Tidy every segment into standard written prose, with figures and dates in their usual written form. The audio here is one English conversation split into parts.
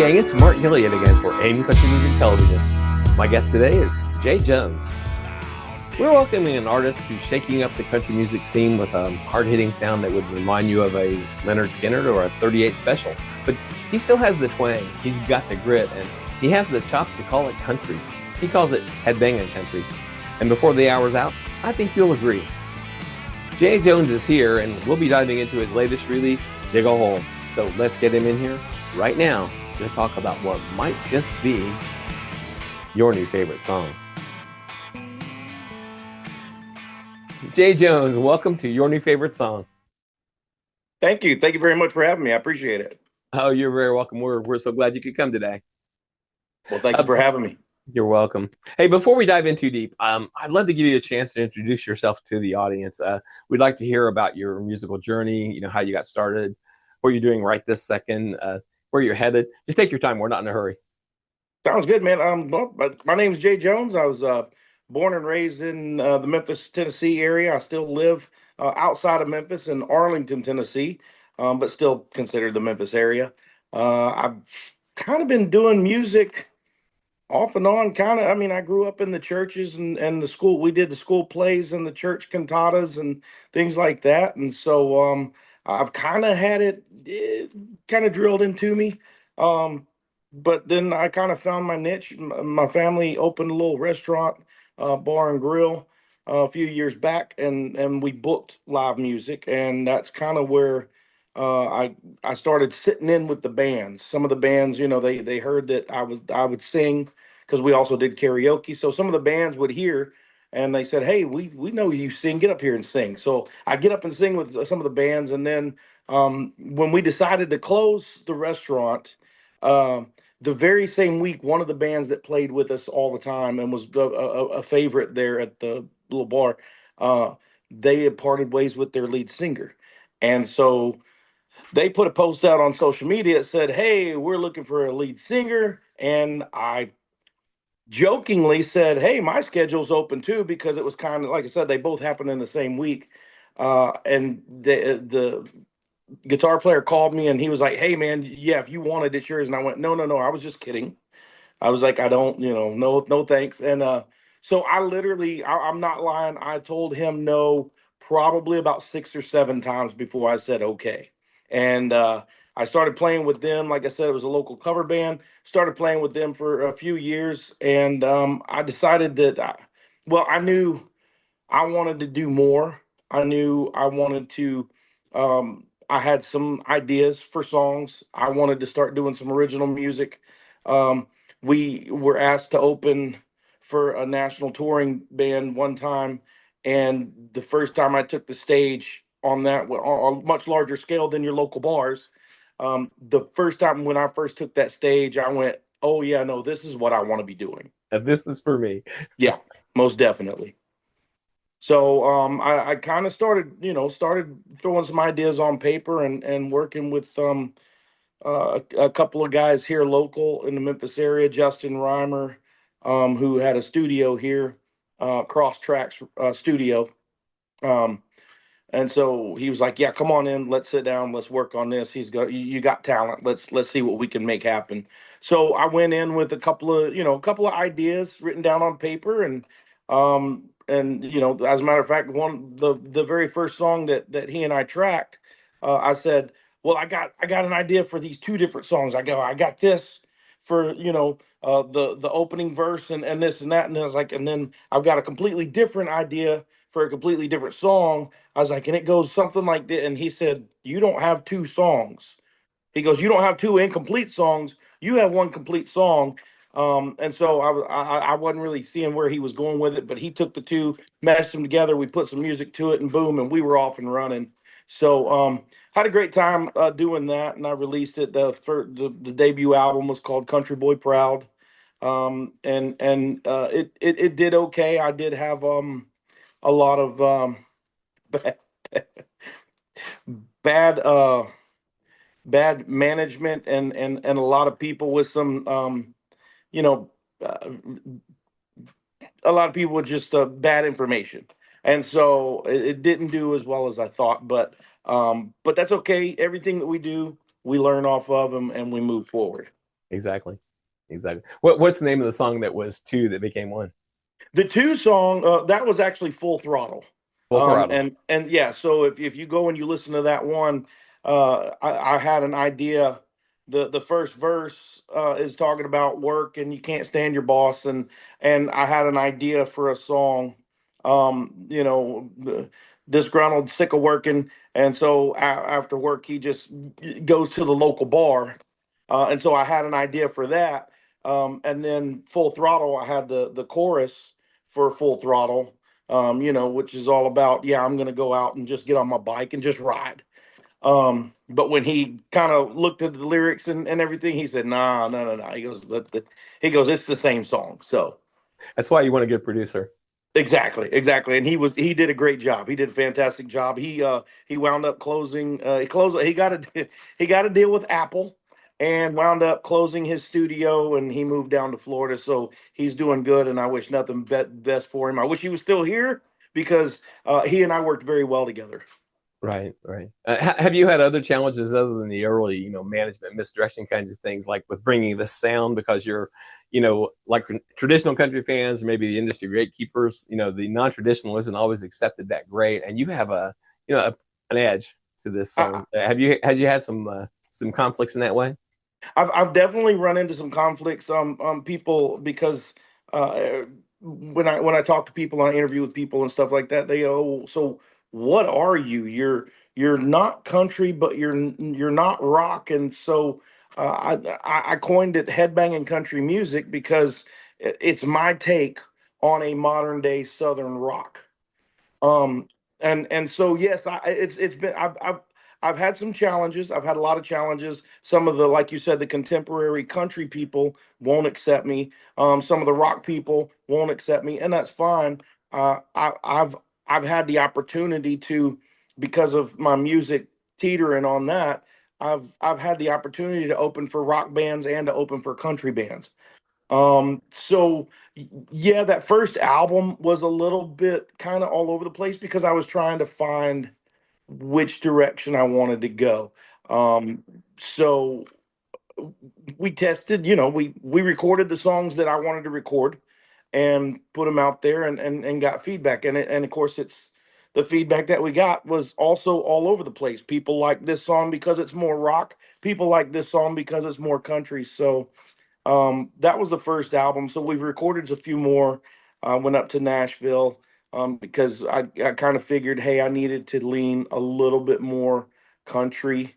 gang, it's Mark Gilliard again for AIM Country Music Television. My guest today is Jay Jones. We're welcoming an artist who's shaking up the country music scene with a hard-hitting sound that would remind you of a Leonard Skinner or a 38 Special. But he still has the twang, he's got the grit, and he has the chops to call it country. He calls it Headbangin Country. And before the hour's out, I think you'll agree. Jay Jones is here, and we'll be diving into his latest release, Dig a Hole. So let's get him in here right now to talk about what might just be your new favorite song. Jay Jones, welcome to your new favorite song. Thank you. Thank you very much for having me. I appreciate it. Oh, you're very welcome. We're so glad you could come today. Well, thank you for having me. You're welcome. Hey, before we dive in too deep, I'd love to give you a chance to introduce yourself to the audience. We'd like to hear about your musical journey, how you got started, what you're doing right this second, where you're headed. Just take your time. We're not in a hurry. Sounds good, man. Well, my name is Jay Jones. I was born and raised in the Memphis, Tennessee area. I still live outside of Memphis in Arlington, Tennessee, but still considered the Memphis area. I've kind of been doing music off and on, I grew up in the churches and the school. We did the school plays and the church cantatas and things like that. And so I've kind of had it kind of drilled into me. Um, but then I kind of found my niche. My family opened a little restaurant, bar and grill a few years back, and we booked live music, and that's kind of where I started sitting in with the bands. Some of the bands, they heard that I would sing because we also did karaoke. So some of the bands would hear and they said, "Hey, we know you sing. Get up here and sing." So I get up and sing with some of the bands, and then when we decided to close the restaurant, um, the very same week, one of the bands that played with us all the time and was a favorite there at the little bar, uh, they had parted ways with their lead singer, and so they put a post out on social media that said, "Hey, we're looking for a lead singer," and I jokingly said, "Hey, my schedule's open too," because it was kind of like I said, they both happened in the same week. And the guitar player called me and he was like, "Hey, man, yeah, if you wanted it's yours." And I went, "No, no, no, I was just kidding." I was like, "I don't, no, no, thanks." And so I literally, I'm not lying. I told him no probably about 6 or 7 times before I said okay. And I started playing with them. Like I said, it was a local cover band. Started playing with them for a few years, and I decided that, well, I knew I wanted to do more. I knew I wanted to. I had some ideas for songs. I wanted to start doing some original music. Um, we were asked to open for a national touring band one time, and the first time I took the stage on that on a much larger scale than your local bars. The first time when I first took that stage, I went, "Oh yeah, no, this is what I want to be doing." And this is for me. Yeah, most definitely. So I kind of started, started throwing some ideas on paper and working with a couple of guys here local in the Memphis area, Justin Reimer, who had a studio here, Cross Tracks Studio. Um, and so he was like, "Yeah, come on in. Let's sit down. Let's work on this. You got talent. Let's see what we can make happen." So I went in with a couple of ideas written down on paper, and as a matter of fact, the very first song that he and I tracked, I said, "Well, I got an idea for these two different songs." I got this for the opening verse and this and that, and then I was like, and then I've got a completely different idea for a completely different song. I was like, and it goes something like this. And he said, "You don't have two songs." He goes, "You don't have two incomplete songs. You have one complete song." And so I wasn't really seeing where he was going with it, but he took the two, mashed them together. We put some music to it, and boom, and we were off and running. So had a great time doing that, and I released it. The debut album was called Country Boy Proud, and it did okay. I did have a lot of bad bad bad management and a lot of people with some you know uh, a lot of people with just bad information, and so it didn't do as well as I thought, but that's okay. Everything that we do we learn off of, and we move forward. Exactly. Exactly. What's the name of the song that was two that became one? The two song that was actually Full Throttle. Full Throttle. And yeah, so if you go and you listen to that one, I had an idea. The first verse is talking about work and you can't stand your boss, and I had an idea for a song. Disgruntled, sick of working, and so after work he just goes to the local bar, and so I had an idea for that. And then Full Throttle, I had the chorus for Full Throttle, which is all about, yeah, I'm going to go out and just get on my bike and just ride. But when he kind of looked at the lyrics and everything, he said, nah, no, no, no. He goes, it's the same song. So That's why you want a good producer. exactly, exactly. And he did a great job. He did a fantastic job. He wound up closing, he got a, he got to deal with Apple and wound up closing his studio, and he moved down to Florida. So he's doing good, and I wish nothing best for him. I wish he was still here because he and I worked very well together. Right, right. Have you had other challenges other than the early, management misdirection kinds of things, like with bringing the sound because you're, like traditional country fans, or maybe the industry gatekeepers, the non-traditional isn't always accepted that great, and you have an edge to this I, song. Had you had some conflicts in that way? I've definitely run into some conflicts, people, because uh, when I talk to people, I interview with people and stuff like that. They go, so what are you? You're not country, but you're not rock, and so I coined it headbanging country music because it's my take on a modern day southern rock. Um, and so yes, it's been I've had some challenges. I've had a lot of challenges. Some of the, like you said, the contemporary country people won't accept me. Some of the rock people won't accept me, and that's fine. I've had the opportunity to, because of my music teetering on that. I've had the opportunity to open for rock bands and to open for country bands. So yeah, that first album was a little bit kind of all over the place because I was trying to find which direction I wanted to go. So we tested, we recorded the songs that I wanted to record and put them out there, and got feedback. And of course it's the feedback that we got was also all over the place. People like this song because it's more rock. People like this song because it's more country. So that was the first album. So we've recorded a few more. Went up to Nashville because I kind of figured, hey, I needed to lean a little bit more country.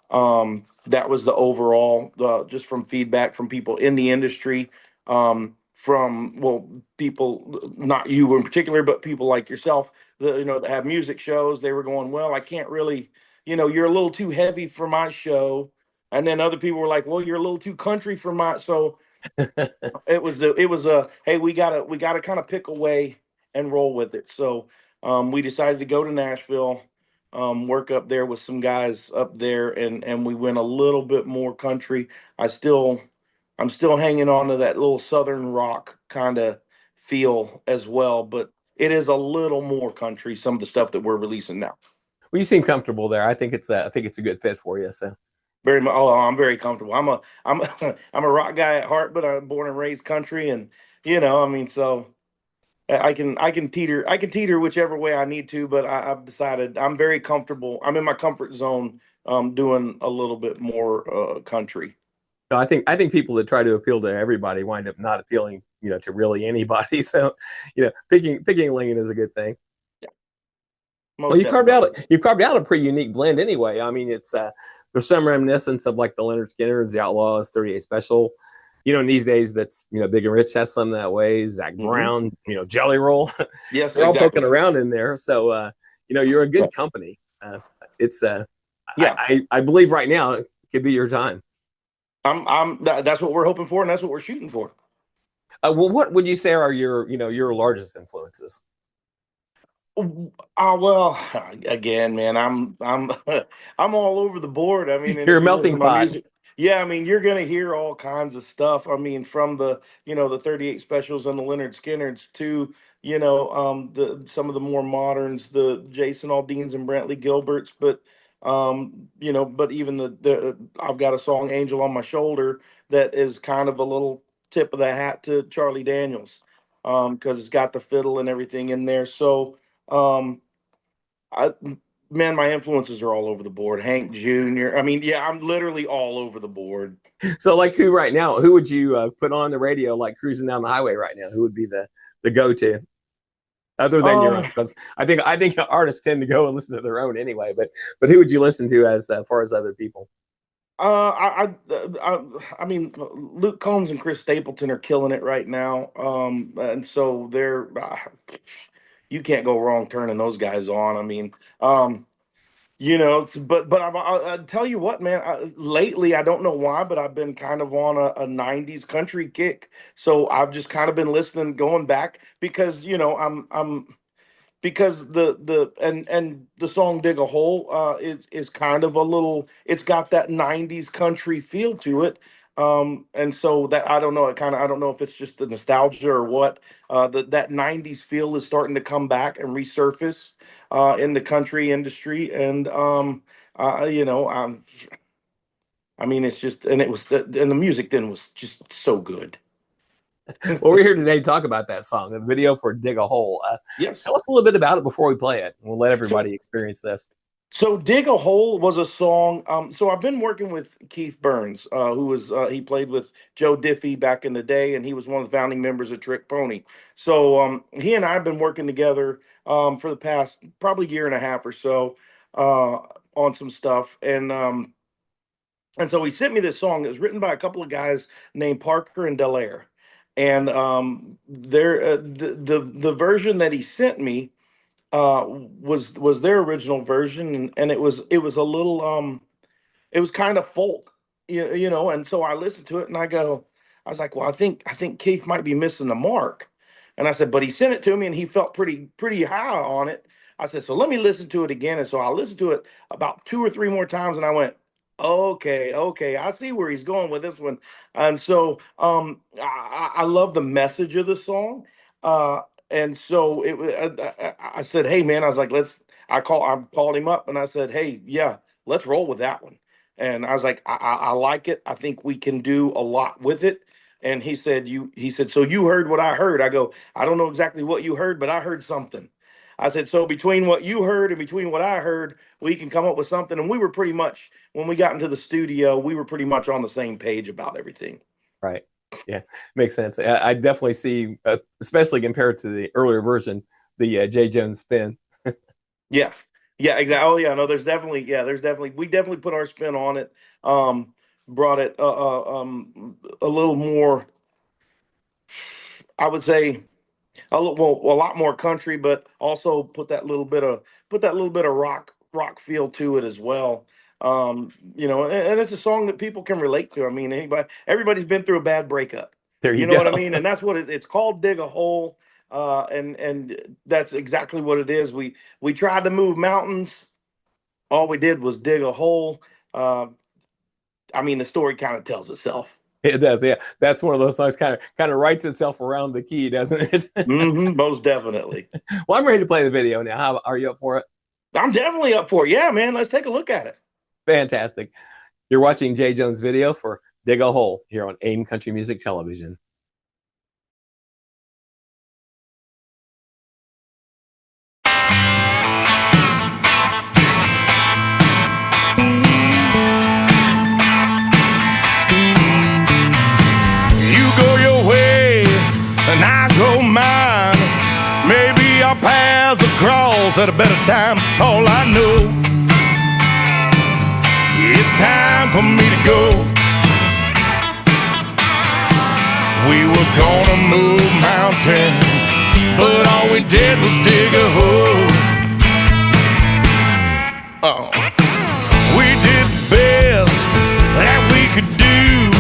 That was the overall, just from feedback from people in the industry, from, well, people, not you in particular, but people like yourself, that have music shows. They were going, well, I can't really, you're a little too heavy for my show. And then other people were like, well, you're a little too country for my. So it was a hey, we gotta kind of pick a way and roll with it. So we decided to go to Nashville, work up there with some guys up there, and we went a little bit more country. I still I'm still hanging on to that little southern rock kind of feel as well, but it is a little more country, some of the stuff that we're releasing now. Well, you seem comfortable there. I think it's a good fit for you. So Very much. Oh, I'm very comfortable. I'm I'm a rock guy at heart, but I'm born and raised country, and I mean, so I can teeter whichever way I need to, but I've decided I'm very comfortable. I'm in my comfort zone, doing a little bit more country. no, I think people that try to appeal to everybody wind up not appealing, to really anybody. So, picking a lane is a good thing. Yeah, Well, most definitely. you've carved out a pretty unique blend anyway. I mean, it's there's some reminiscence of like the Leonard Skinner's, the Outlaws, 38 Special. In these days, that's Big and Rich has some that way. Zach Hmm. Brown, Jelly Roll, Yes, they're all poking exactly. around in there. So, you're in Yeah, good company. It's yeah. I believe right now it could be your time. That's what we're hoping for, and that's what we're shooting for. Well, what would you say are your largest influences? Well, again, man, I'm I'm all over the board. I mean, and You're if a you listen melting to my pot. music, yeah, I mean, you're gonna hear all kinds of stuff. I mean, from the 38 specials and the Leonard Skinners to the some of the more moderns, the Jason Aldeans and Brantley Gilberts. But But even the I've got a song "Angel on My Shoulder" that is kind of a little tip of the hat to Charlie Daniels, because it's got the fiddle and everything in there. So, um, I man, my influences are all over the board. Hank Jr. I mean, yeah, I'm literally all over the board. So, like, who right now? Who would you put on the radio, like cruising down the highway right now? Who would be the go to, other than your own? Um, Because I think artists tend to go and listen to their own anyway. But who would you listen to as far as other people? I mean, Luke Combs and Chris Stapleton are killing it right now. And so you can't go wrong turning those guys on. I mean, but I'll tell you what, man. Lately, I don't know why, but I've been kind of on a '90s country kick. So I've just kind of been listening, going back because I'm because and the song "Dig a Hole" is kind of a little. It's got that '90s country feel to it. And so that I don't know. I don't know if it's just the nostalgia or what. That '90s feel is starting to come back and resurface in the country industry, and I mean, it's just, and the music then was just so good. Well, we're here today to talk about that song, the video for "Dig a Hole." Yes. Tell us a little bit about it before we play it. We'll let So everybody experience this. So "Dig a Hole" was a song. So I've been working with Keith Burns, who was he played with Joe Diffie back in the day, and he was one of the founding members of Trick Pony. So he and I have been working together for the past probably year and a half or so uh, on some stuff, and so he sent me this song. It was written by a couple of guys named Parker and Delaire, and the version that he sent me was their original version, and it was a little it was kind of folk, and so I listened to it and I was like, well, I think Keith might be missing the mark. And I said, but he sent it to me and he felt pretty high on it. I said, so let me listen to it again. And so I listened to it about two or three more times and I went, okay, I see where he's going with this one. And so I love the message of the song. Uh, and so I said, hey man, I was like, I called him up and I said, hey, yeah, let's roll with that one. And I was like, I like it. I think we can do a lot with it. And he said, so you heard what I heard? I go, I don't know exactly what you heard, but I heard something. I said, so between what you heard and between what I heard, we can come up with something. And we were pretty much, when we got into the studio, we were pretty much on the same page about everything. Right. Yeah, makes sense. I definitely see, especially compared to the earlier version, the Jay Jones spin. Yeah. Yeah, exactly. Oh yeah, no, there's definitely we definitely put our spin on it. Brought it a little more, I would say a lot more country, but also put that little bit of rock feel to it as well. And it's a song that people can relate to. I mean, everybody's been through a bad breakup. There You you know go. what I mean? And that's what it's called, "Dig a Hole." And that's exactly what it is. We tried to move mountains. All we did was dig a hole. Uh, I mean, the story kind of tells itself. It does. Yeah, that's one of those songs kind of writes itself around the key, doesn't it? Most definitely. Well, I'm ready to play the video now. How are you up for it? I'm definitely up for it. Yeah, man. Let's take a look at it. Fantastic. You're watching Jay Jones' video for "Dig a Hole" here on AIM Country Music Television. You go your way and I go mine. Maybe our paths will cross at a better time. All I know, it's time for me to go. We were gonna move mountains, but all we did was dig a hole. Oh, we did the best that we could do.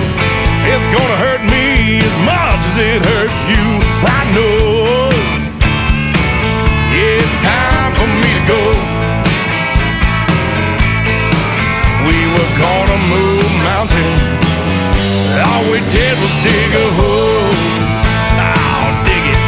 It's gonna hurt me as much as it hurts you. I know. Yeah, it's time for me to go. We were gonna move mountains. All we did was dig a hole. Oh, dig it.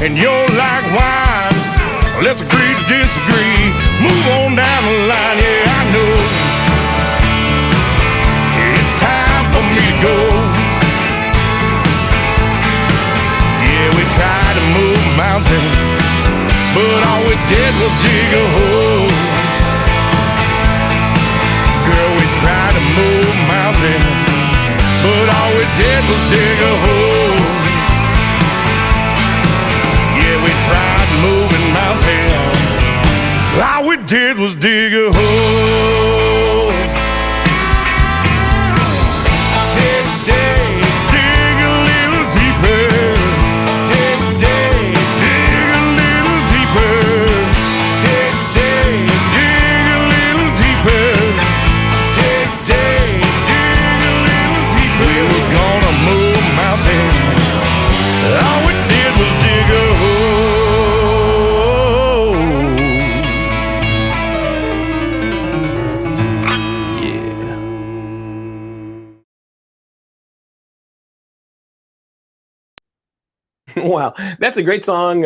and you're like wine. Let's agree to disagree. Move on down the line. Yeah, I know it's time for me to go. Yeah, we tried to move a mountain, but all we did was dig a hole. Girl, we tried to move a mountain, but all we did was dig a hole. Yeah, we tried moving mountains, all we did was dig a hole. Dig a little deeper. Dig a little deeper. Dig a little deeper. Dig a little deeper. We were gonna move a mountain, all we did was dig a hole. Wow, that's a great song.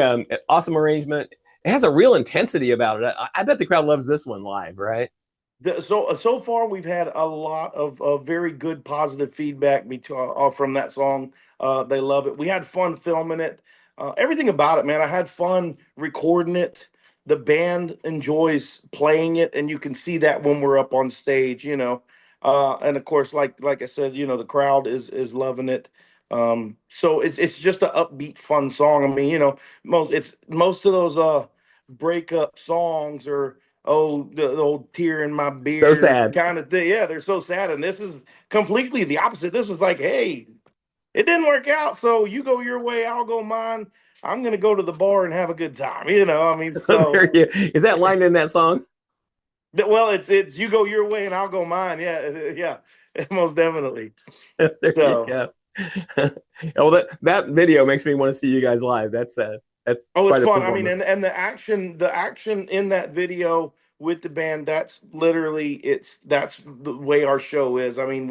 Awesome arrangement. It has a real intensity about it. I bet the crowd loves this one live, right? So far we've had a lot of very good positive feedback from that song. They love it. We had fun filming it. Everything about it, man. I had fun recording it. The band enjoys playing it, and you can see that when we're up on stage, you know. And of course, like I said, you know, the crowd is loving it. So it's just an upbeat, fun song. I mean, you know, most of those breakup songs or the old tear in my So beer sad. kind of thing. Yeah, they're so sad. And this is completely the opposite. This was like, hey, it didn't work out. So you go your way, I'll go mine. I'm going to go to the bar and have a good time. You know, I mean, so Is that line in that song? well, it's you go your way and I'll go mine. Yeah, yeah, most definitely. There you So, go. Well, that video makes me want to see you guys live. That's oh, it's quite a fun. I mean, performance. and the action in that video with the band, that's literally that's the way our show is. I mean,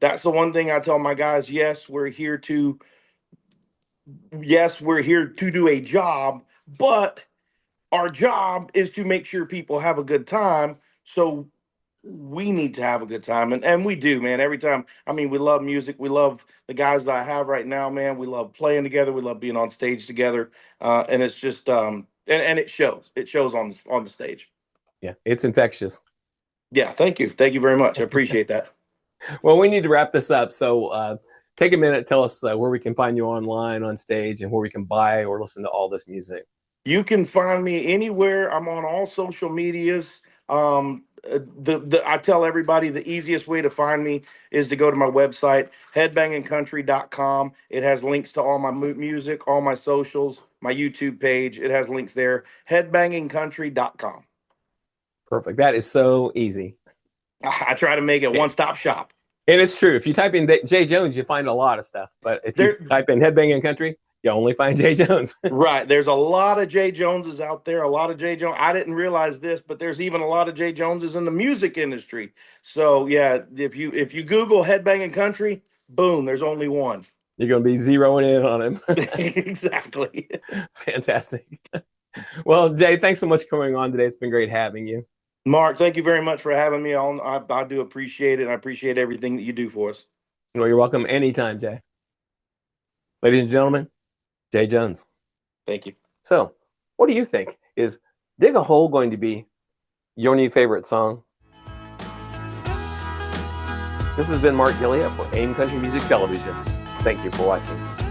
that's the one thing I tell my guys. Yes, we're here to do a job, but our job is to make sure people have a good time. So we need to have a good time, and we do, man. Every time. I mean, we love music. We love the guys that I have right now, man. We love playing together. We love being on stage together, and it's just and it shows. It shows on the stage. Yeah, it's infectious. Yeah, thank you very much. I appreciate that. Well, we need to wrap this up. So take a minute, tell us where we can find you online, on stage, and where we can buy or listen to all this music. You can find me anywhere. I'm on all social medias. I tell everybody the easiest way to find me is to go to my website, headbangincountry.com. It has links to all my music, all my socials, my YouTube page. It has links there, headbangincountry.com. Perfect. That is so easy. I try to make it one-stop shop. And it's true. If you type in Jay Jones, you find a lot of stuff. But if you type in Headbangin Country, you only find Jay Jones. Right. There's a lot of Jay Joneses out there. A lot of Jay Jones. I didn't realize this, but there's even a lot of Jay Joneses in the music industry. So yeah, if you Google Headbangin Country, boom, there's only one. You're going to be zeroing in on him. Exactly. Fantastic. Well, Jay, thanks so much for coming on today. It's been great having you. Mark, thank you very much for having me on. I do appreciate it. I appreciate everything that you do for us. Well, you're welcome anytime, Jay. Ladies and gentlemen, Jay Jones. Thank you. So, what do you think? Is Dig a Hole going to be your new favorite song? This has been Mark Gilliam for AIM Country Music Television. Thank you for watching.